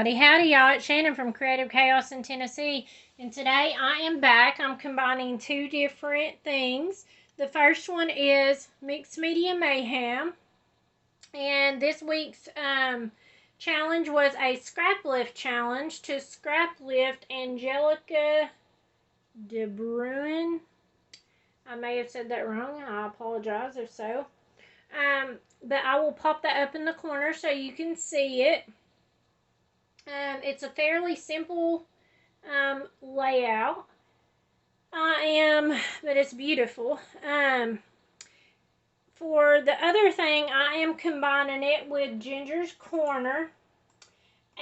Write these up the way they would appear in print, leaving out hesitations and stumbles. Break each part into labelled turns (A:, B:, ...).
A: everybody. Howdy, y'all. It's Shannon from Creative Chaos in Tennessee. And today I am back. I'm combining two different things. The first one is Mixed Media Mayhem. And this week's challenge was a scrap lift challenge to scrap lift Angelica De Bruin. I may have said that wrong. I apologize if so. But I will pop that up in the corner so you can see it. It's a fairly simple layout. But it's beautiful. For the other thing, I am combining it with Ginger's Corner.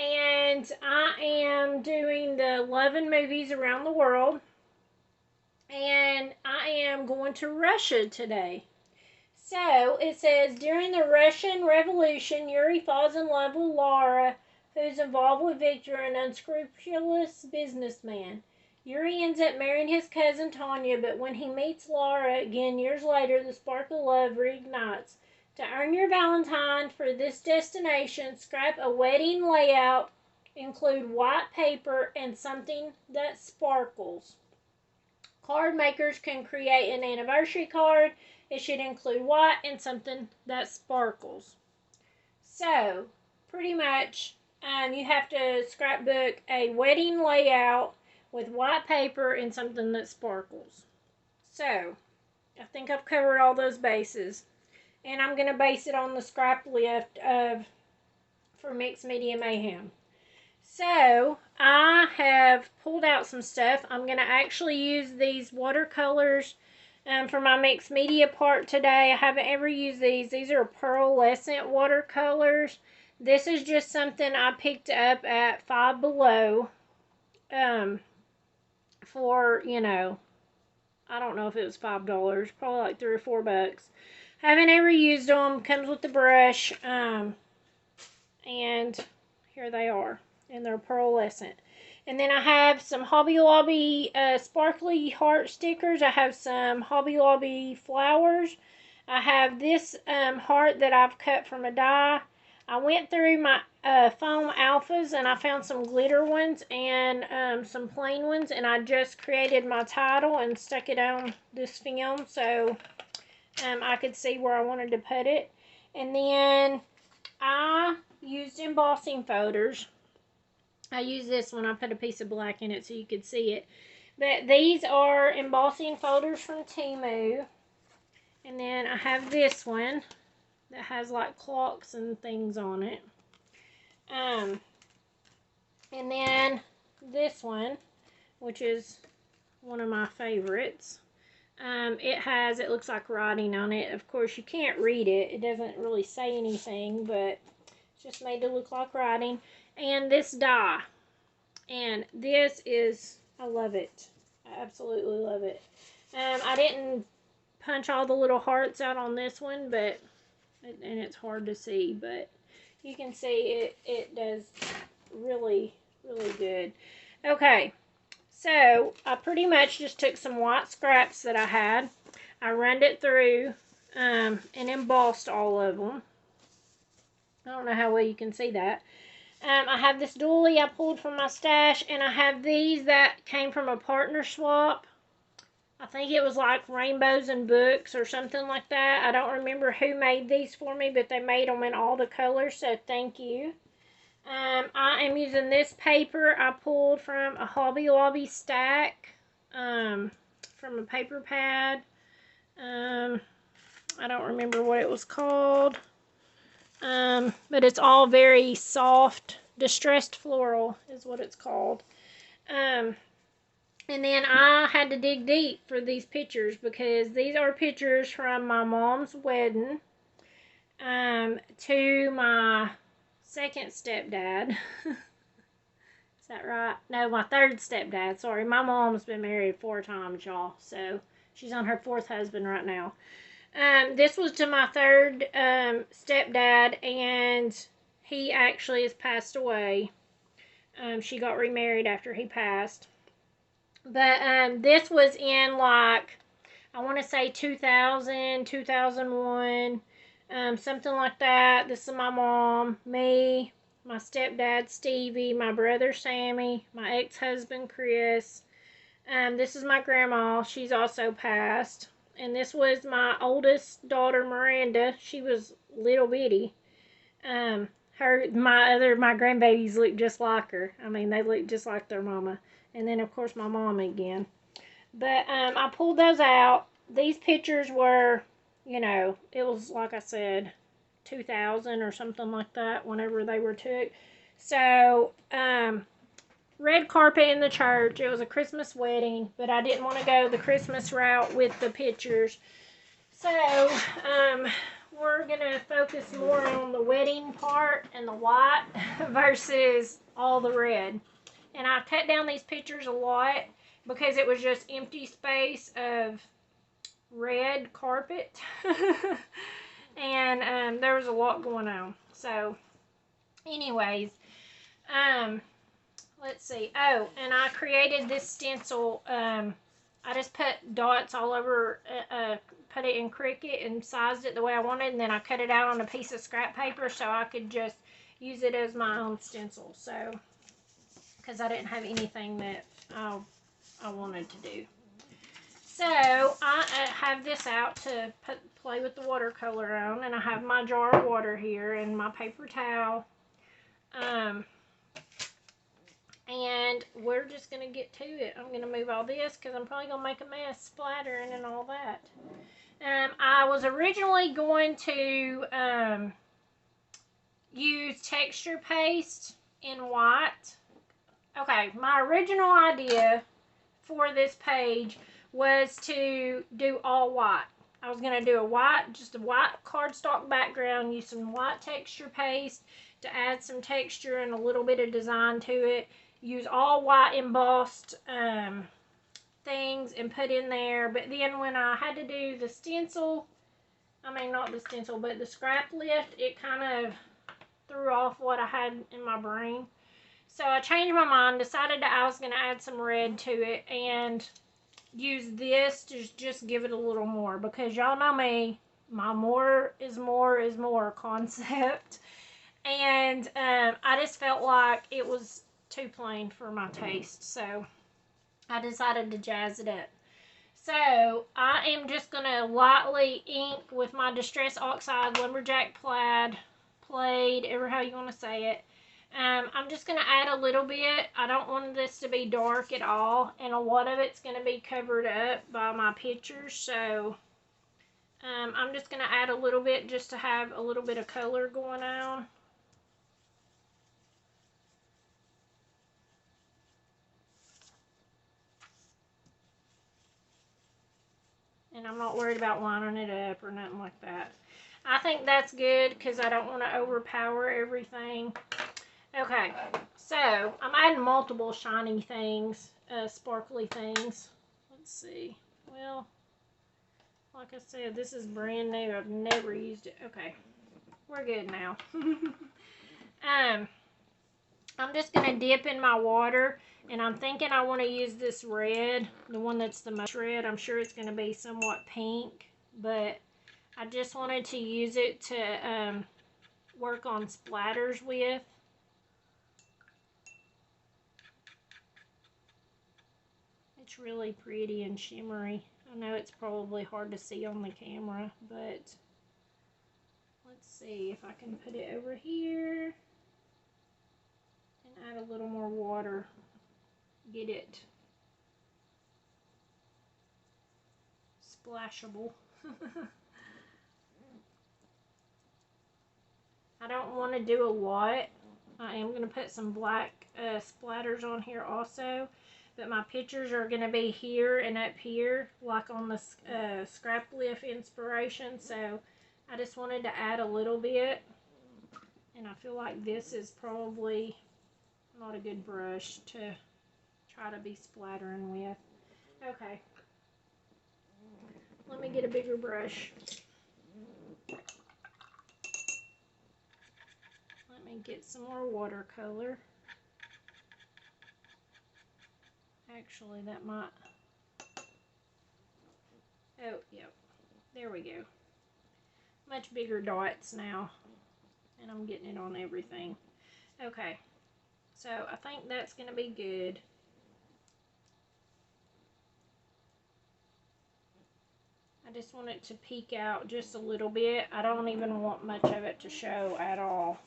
A: And I am doing the 11 movies around the world. And I am going to Russia today. So, it says, during the Russian Revolution, Yuri falls in love with Laura, who's involved with Victor, an unscrupulous businessman. Yuri ends up marrying his cousin Tanya, but when he meets Laura again years later, the spark of love reignites. To earn your Valentine for this destination, scrap a wedding layout, include white paper, and something that sparkles. Card makers can create an anniversary card. It should include white and something that sparkles. So, pretty much, you have to scrapbook a wedding layout with white paper and something that sparkles. So, I think I've covered all those bases. And I'm going to base it on the scrap lift for Mixed Media Mayhem. So, I have pulled out some stuff. I'm going to actually use these watercolors for my mixed media part today. I haven't ever used these. These are pearlescent watercolors. This is just something I picked up at Five Below for, I don't know if it was $5, probably like $3 or $4. Haven't ever used them. Comes with the brush. And here they are. And they're pearlescent. And then I have some Hobby Lobby sparkly heart stickers. I have some Hobby Lobby flowers. I have this heart that I've cut from a die. I went through my foam alphas and I found some glitter ones and some plain ones. And I just created my title and stuck it on this film so I could see where I wanted to put it. And then I used embossing folders. I use this when I put a piece of black in it so you could see it. But these are embossing folders from Temu. And then I have this one that has like clocks and things on it. And then this one, which is one of my favorites. It looks like writing on it. Of course, you can't read it. It doesn't really say anything, but it's just made to look like writing. And this die. And this is, I love it. I absolutely love it. I didn't punch all the little hearts out on this one, but, and it's hard to see, but you can see it does really, really good. Okay, so I pretty much just took some white scraps that I had. I runned it through and embossed all of them. I don't know how well you can see that. I have this doily I pulled from my stash, and I have these that came from a partner swap. I think it was like Rainbows and Books or something like that. I don't remember who made these for me, but they made them in all the colors, so thank you. I am using this paper I pulled from a Hobby Lobby stack from a paper pad. I don't remember what it was called. But it's all very soft. Distressed Floral is what it's called. And then I had to dig deep for these pictures because these are pictures from my mom's wedding to my second stepdad. Is that right? No, my third stepdad. Sorry, my mom's been married 4 times, y'all. So she's on her 4th husband right now. This was to my third stepdad, and he actually has passed away. She got remarried after he passed. But this was in like, I want to say 2000, 2001, something like that. This is my mom, me, my stepdad Stevie, my brother Sammy, my ex-husband Chris. This is my grandma. She's also passed. And this was my oldest daughter Miranda. She was little bitty. My grandbabies look just like her. I mean, they look just like their mama. And then of course my mom again. But I pulled those out. These pictures were, it was like I said, 2000 or something like that whenever they were took. So, red carpet in the church. It was a Christmas wedding, but I didn't want to go the Christmas route with the pictures. So, we're going to focus more on the wedding part and the white versus all the red. And I cut down these pictures a lot because it was just empty space of red carpet. And there was a lot going on. So, anyways, let's see. Oh, and I created this stencil. I just put dots all over, put it in Cricut and sized it the way I wanted, and then I cut it out on a piece of scrap paper so I could just use it as my own stencil. So, because I didn't have anything that I wanted to do. So, I have this out to play with the watercolor on, and I have my jar of water here and my paper towel. And we're just going to get to it. I'm going to move all this because I'm probably going to make a mess splattering and all that. I was originally going to use texture paste in white. Okay, my original idea for this page was to do all white. I was going to do just a white cardstock background, use some white texture paste to add some texture and a little bit of design to it. Use all white embossed things and put in there. But then when I had to do the stencil, not the stencil, but the scrap lift, it kind of threw off what I had in my brain. So I changed my mind, decided that I was going to add some red to it and use this to just give it a little more. Because y'all know me, my more is more concept. And I just felt like it was too plain for my taste, so I decided to jazz it up. So I am just going to lightly ink with my Distress Oxide Lumberjack Plaid, ever how you want to say it. I'm just going to add a little bit. I don't want this to be dark at all, and a lot of it's going to be covered up by my pictures, so I'm just going to add a little bit just to have a little bit of color going on. And I'm not worried about lining it up or nothing like that. I think that's good because I don't want to overpower everything. Okay, so I'm adding multiple shiny things, sparkly things. Let's see. Well, like I said, this is brand new. I've never used it. Okay, we're good now. I'm just going to dip in my water, and I'm thinking I want to use this red, the one that's the most red. I'm sure it's going to be somewhat pink, but I just wanted to use it to work on splatters with. It's really pretty and shimmery. I know it's probably hard to see on the camera, but let's see if I can put it over here. Add a little more water, get it splashable. I don't want to do a lot. I am going to put some black splatters on here also, but my pictures are going to be here and up here, like on the scrap lift inspiration, so I just wanted to add a little bit, and I feel like this is probably not a good brush to try to be splattering with. Okay. Let me get a bigger brush. Let me get some more watercolor. Actually, that might... Oh, yep. There we go. Much bigger dots now. And I'm getting it on everything. Okay, so I think that's going to be good. I just want it to peek out just a little bit. I don't even want much of it to show at all.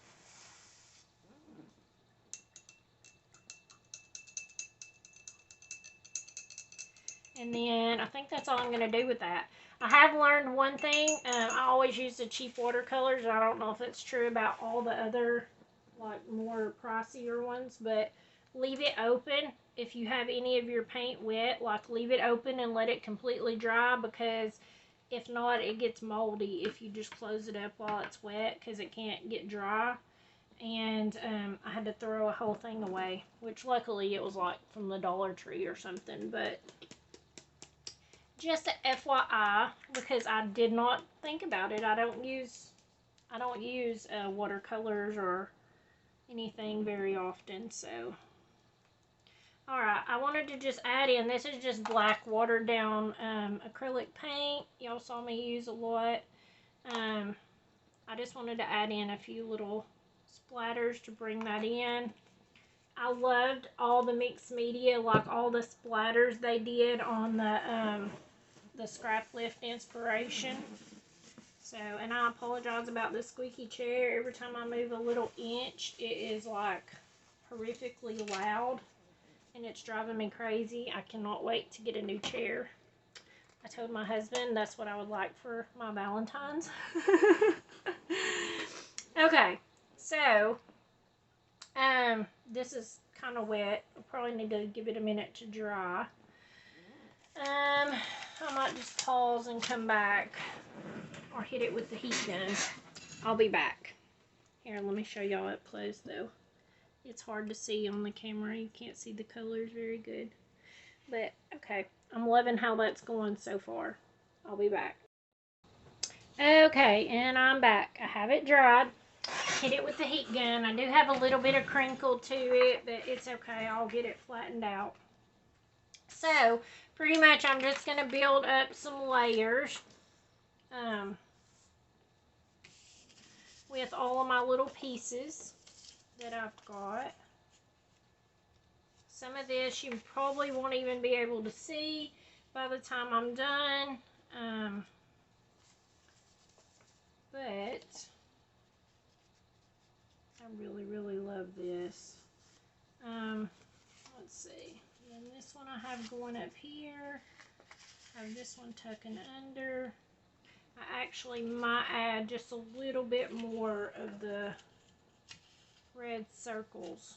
A: And then I think that's all I'm going to do with that. I have learned one thing. I always use the cheap watercolors. I don't know if it's true about all the other, like, more pricier ones, but leave it open. If you have any of your paint wet, like, leave it open and let it completely dry, because if not, it gets moldy if you just close it up while it's wet, because it can't get dry. And I had to throw a whole thing away, which luckily it was like from the Dollar Tree or something, but just a FYI, because I did not think about it. I don't use watercolors or anything very often. So, all right, I wanted to just add in. This is just black watered down acrylic paint. Y'all saw me use a lot. I just wanted to add in a few little splatters to bring that in. I loved all the mixed media, like all the splatters they did on the scrap lift inspiration. So, and I apologize about the squeaky chair. Every time I move a little inch, it is like horrifically loud, and it's driving me crazy. I cannot wait to get a new chair. I told my husband that's what I would like for my Valentine's. Okay, so this is kind of wet. I probably need to give it a minute to dry. I might just pause and come back, or hit it with the heat gun. I'll be back. Here, let me show y'all up close though. It's hard to see on the camera. You can't see the colors very good. But, okay. I'm loving how that's going so far. I'll be back. Okay, and I'm back. I have it dried. Hit it with the heat gun. I do have a little bit of crinkle to it, but it's okay. I'll get it flattened out. So, pretty much I'm just going to build up some layers with all of my little pieces that I've got. Some of this you probably won't even be able to see by the time I'm done. But I really, really love this. Let's see. And then this one I have going up here. I have this one tucking under. I actually might add just a little bit more of the red circles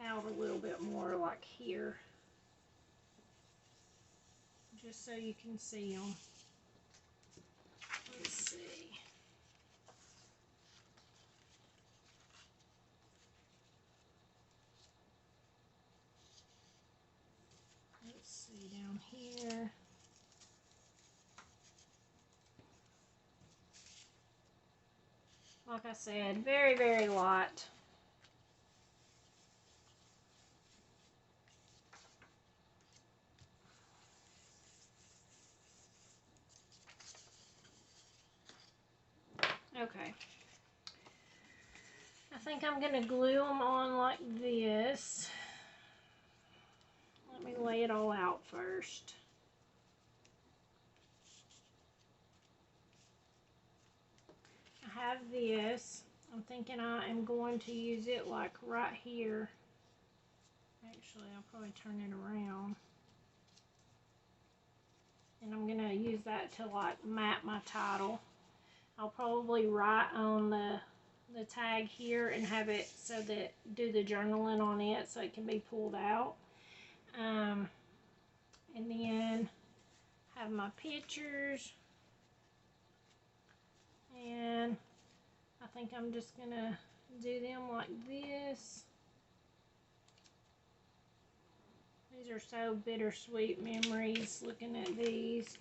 A: out a little bit more, like here, just so you can see them. Let's see. Let's see down here. Like I said, very, very light. Okay. I think I'm going to glue them on like this. Let me lay it all out first. I have this. I'm thinking I am going to use it like right here. Actually, I'll probably turn it around. And I'm going to use that to like map my title. I'll probably write on the tag here and have it so that do the journaling on it so it can be pulled out. And then have my pictures. And I think I'm just going to do them like this. These are so bittersweet memories looking at these.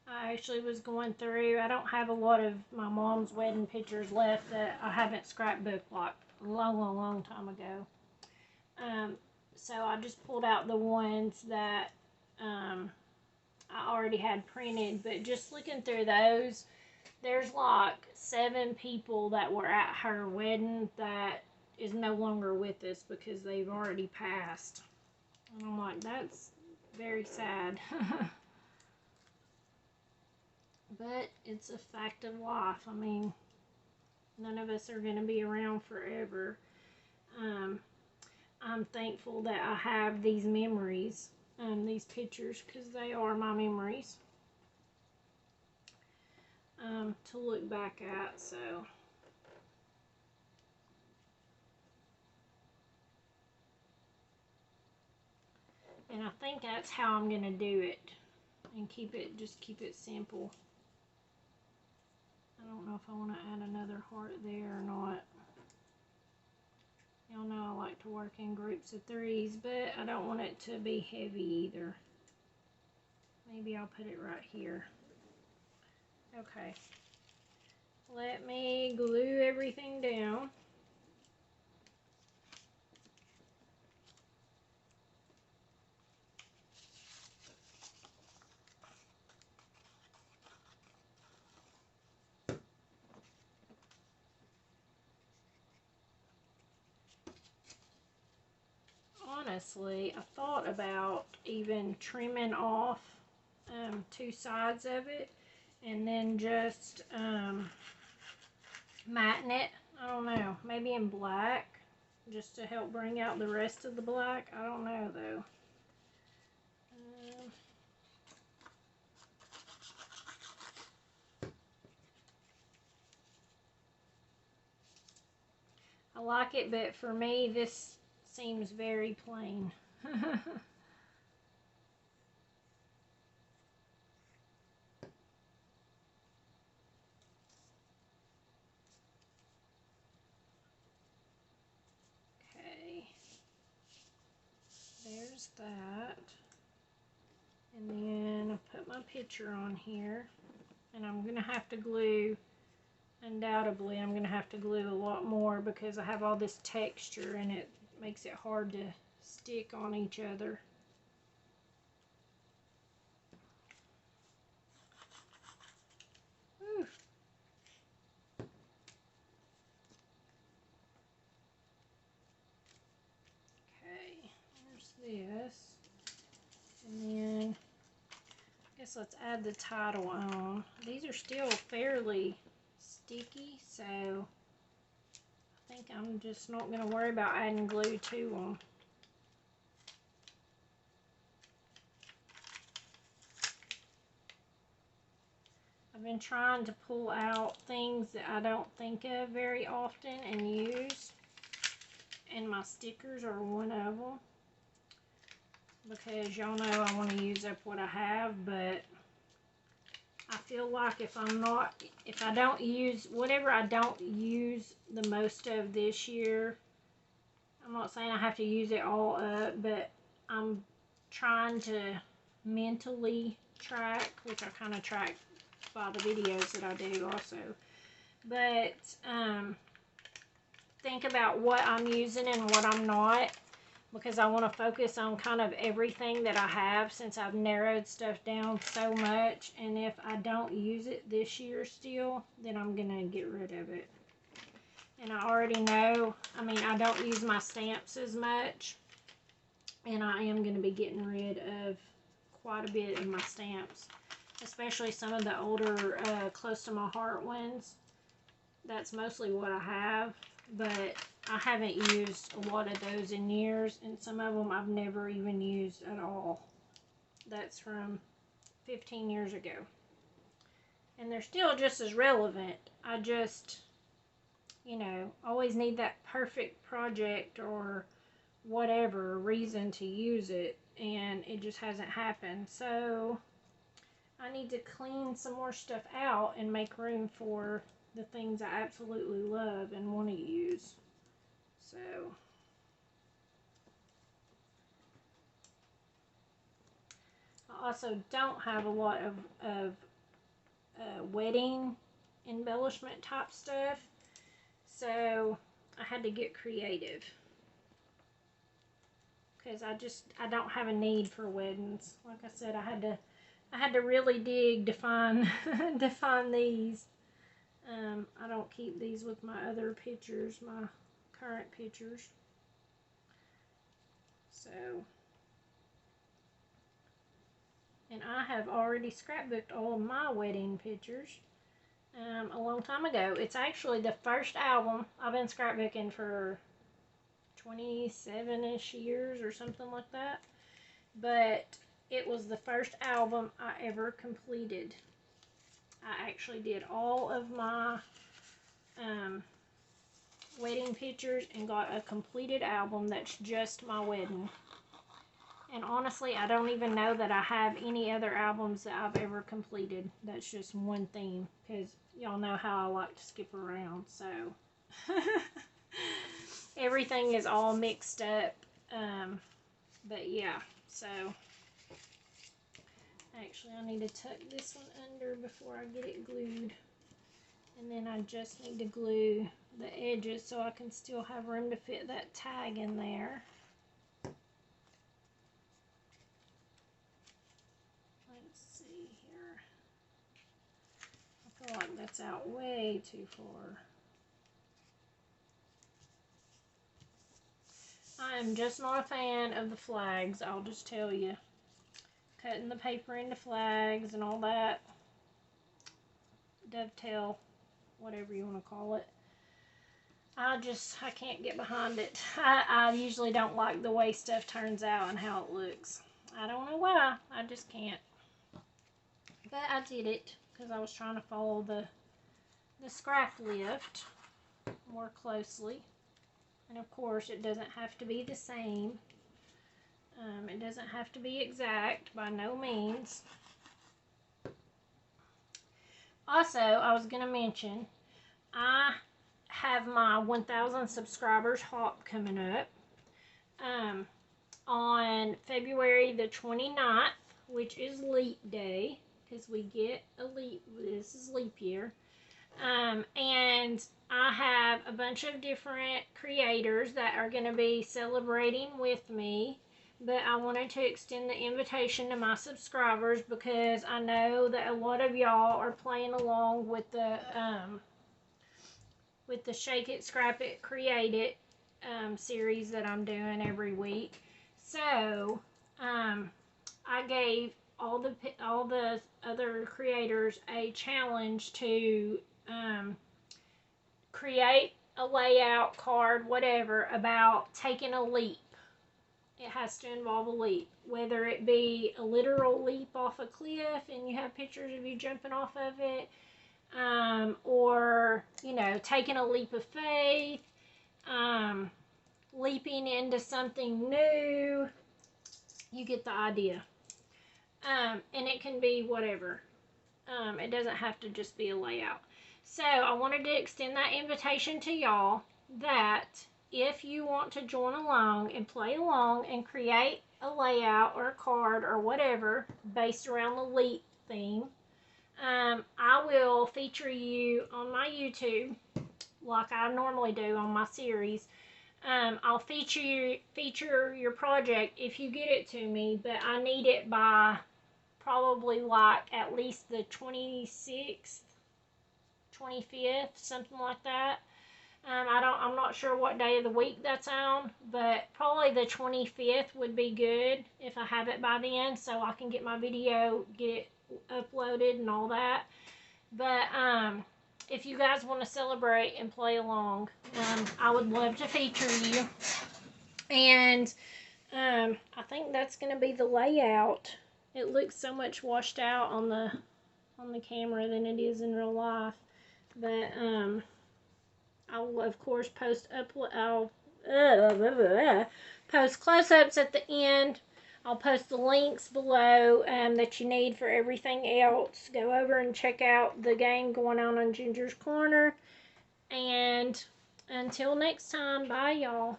A: I actually was going through, I don't have a lot of my mom's wedding pictures left that I haven't scrapbooked like a long, long, long time ago. So I just pulled out the ones that I already had printed, but just looking through those, there's like 7 people that were at her wedding that is no longer with us because they've already passed. And I'm like, that's very sad. But it's a fact of life. I mean, none of us are going to be around forever. I'm thankful that I have these memories, these pictures, because they are my memories to look back at. So, and I think that's how I'm going to do it, and just keep it simple. I don't know if I want to add another heart there or not. Y'all know I like to work in groups of 3s, but I don't want it to be heavy either. Maybe I'll put it right here. Okay. Let me glue everything down. Honestly, I thought about even trimming off 2 sides of it and then just matting it. I don't know, maybe in black just to help bring out the rest of the black. I don't know though. I like it, but for me this seems very plain. Okay, there's that. And then I put my picture on here, and I'm going to have to glue, undoubtedly I'm going to have to glue a lot more because I have all this texture and it makes it hard to stick on each other. Whew. Okay, there's this. And then I guess let's add the title on. These are still fairly sticky, so I think I'm just not going to worry about adding glue to them. I've been trying to pull out things that I don't think of very often and use, and my stickers are one of them, because y'all know I want to use up what I have. But I feel like if I don't use whatever I don't use the most of this year, I'm not saying I have to use it all up, but I'm trying to mentally track, which I kind of track by the videos that I do also, but think about what I'm using and what I'm not, because I want to focus on kind of everything that I have, since I've narrowed stuff down so much. And if I don't use it this year still, then I'm gonna get rid of it. And I already know, I mean, I don't use my stamps as much, and I am going to be getting rid of quite a bit of my stamps, especially some of the older close to my heart ones. That's mostly what I have, but I haven't used a lot of those in years, and some of them I've never even used at all. That's from 15 years ago, and they're still just as relevant. I just, you know, always need that perfect project or whatever reason to use it, and it just hasn't happened. So I need to clean some more stuff out and make room for the things I absolutely love and want to use. So I also don't have a lot of wedding embellishment type stuff, so I had to get creative, because I don't have a need for weddings. Like I said, I had to really dig to find to find these. I don't keep these with my other pictures, my current pictures. So, and I have already scrapbooked all of my wedding pictures a long time ago. It's actually the first album. I've been scrapbooking for 27-ish years or something like that. But it was the first album I ever completed. I actually did all of my wedding pictures and got a completed album that's just my wedding. And honestly, I don't even know that I have any other albums that I've ever completed. That's just one theme, because y'all know how I like to skip around, so everything is all mixed up. But yeah, so actually I need to tuck this one under before I get it glued. And then I just need to glue the edges so I can still have room to fit that tag in there. Let's see here. I feel like that's out way too far. I am just not a fan of the flags, I'll just tell you. Cutting the paper into flags and all that. Dovetail, whatever you want to call it. I can't get behind it. I usually don't like the way stuff turns out and how it looks. I don't know why, I just can't. But I did it because I was trying to follow the scrap lift more closely. And of course, it doesn't have to be the same. It doesn't have to be exact, by no means. Also, I was going to mention, I have my 1,000 subscribers hop coming up on February the 29th, which is leap day, because we get a leap, this is leap year. And I have a bunch of different creators that are going to be celebrating with me, but I wanted to extend the invitation to my subscribers because I know that a lot of y'all are playing along with the Shake It, Scrap It, Create It series that I'm doing every week. So I gave all the other creators a challenge to create a layout card, whatever, about taking a leap. It has to involve a leap, whether it be a literal leap off a cliff and you have pictures of you jumping off of it, or, you know, taking a leap of faith, leaping into something new. You get the idea. And it can be whatever. It doesn't have to just be a layout. So I wanted to extend that invitation to y'all that if you want to join along and play along and create a layout or a card or whatever based around the leap theme, I will feature you on my YouTube like I normally do on my series. I'll feature your project if you get it to me, but I need it by probably like at least the 26th, 25th, something like that. I'm not sure what day of the week that's on, but probably the 25th would be good if I have it by then, so I can get my video, get it uploaded and all that. But if you guys want to celebrate and play along, I would love to feature you. And I think that's going to be the layout. It looks so much washed out on the camera than it is in real life. But I'll of course post close-ups at the end. I'll post the links below that you need for everything else. Go over and check out the game going on Ginger's Corner. And until next time, bye y'all.